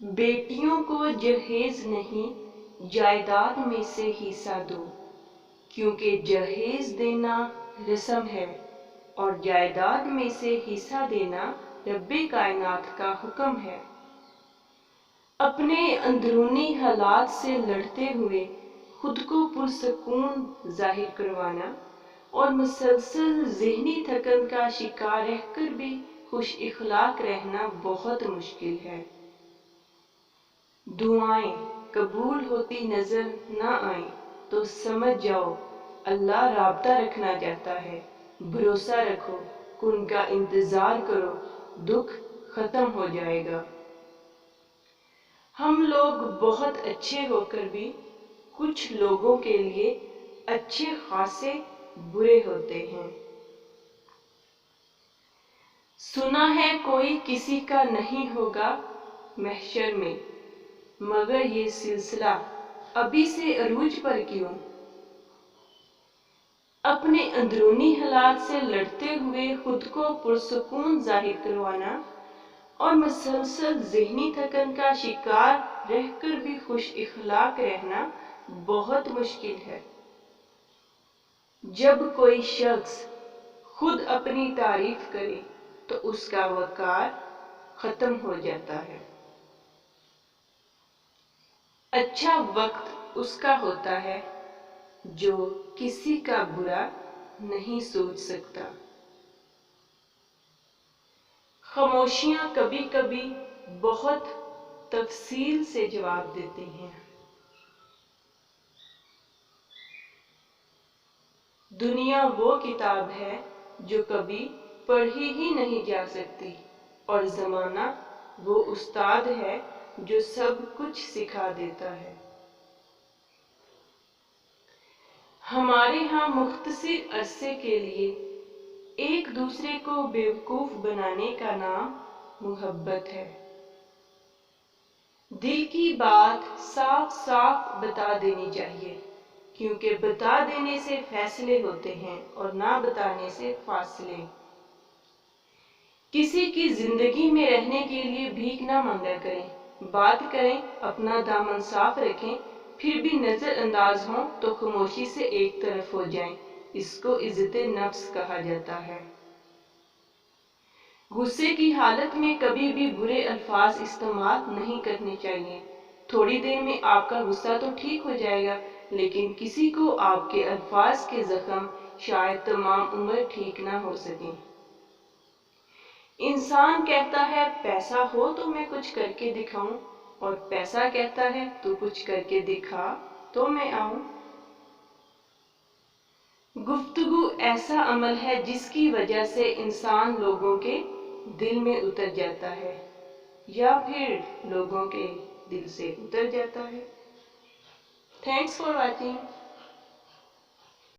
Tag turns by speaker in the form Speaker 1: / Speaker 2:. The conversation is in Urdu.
Speaker 1: بیٹیوں کو جہیز نہیں جائیداد میں سے حصہ دو، کیونکہ جہیز دینا رسم ہے اور جائیداد میں سے حصہ دینا رب کائنات کا حکم ہے۔ اپنے اندرونی حالات سے لڑتے ہوئے خود کو پرسکون ظاہر کروانا اور مسلسل ذہنی تھکن کا شکار رہ کر بھی خوش اخلاق رہنا بہت مشکل ہے۔ دعائیں قبول ہوتی نظر نہ آئیں تو سمجھ جاؤ اللہ رابطہ رکھنا چاہتا ہے۔ بھروسہ رکھو، ان کا انتظار کرو، دکھ ختم ہو جائے گا۔ ہم لوگ بہت اچھے ہو کر بھی کچھ لوگوں کے لیے اچھے خاصے برے ہوتے ہیں۔ سنا ہے کوئی کسی کا نہیں ہوگا محشر میں، مگر یہ سلسلہ ابھی سے عروج پر کیوں؟ اپنے اندرونی حالات سے لڑتے ہوئے خود کو پرسکون ظاہر کروانا اور مسلسل ذہنی تھکن کا شکار رہ کر بھی خوش اخلاق رہنا بہت مشکل ہے۔ جب کوئی شخص خود اپنی تعریف کرے تو اس کا وقار ختم ہو جاتا ہے۔ اچھا وقت اس کا ہوتا ہے جو کسی کا برا نہیں سوچ سکتا۔ خاموشیاں کبھی کبھی بہت تفصیل سے جواب دیتی ہیں۔ دنیا وہ کتاب ہے جو کبھی پڑھی ہی نہیں جا سکتی، اور زمانہ وہ استاد ہے جو سب کچھ سکھا دیتا ہے۔ ہمارے ہاں مختصر عرصے کے لیے ایک دوسرے کو بیوقوف بنانے کا نام محبت ہے۔ دل کی بات صاف صاف بتا دینی چاہیے، کیونکہ بتا دینے سے فیصلے ہوتے ہیں اور نہ بتانے سے فاصلے۔ کسی کی زندگی میں رہنے کے لیے بھیک نہ مانگا کریں، بات کریں، اپنا دامن صاف رکھیں، پھر بھی نظر انداز ہوں تو خاموشی سے ایک طرف ہو جائیں۔ اس کو عزت نفس کہا جاتا ہے۔ غصے کی حالت میں کبھی بھی برے الفاظ استعمال نہیں کرنے چاہیے۔ تھوڑی دیر میں آپ کا غصہ تو ٹھیک ہو جائے گا، لیکن کسی کو آپ کے الفاظ کے زخم شاید تمام عمر ٹھیک نہ ہو سکیں۔ انسان کہتا ہے پیسہ ہو تو میں کچھ کر کے دکھاؤں، اور پیسہ کہتا ہے تو کچھ کر کے دکھا تو میں آؤں۔ گفتگو ایسا عمل ہے جس کی وجہ سے انسان لوگوں کے دل میں اتر جاتا ہے یا پھر لوگوں کے دل سے اتر جاتا ہے۔ Thanks for watching.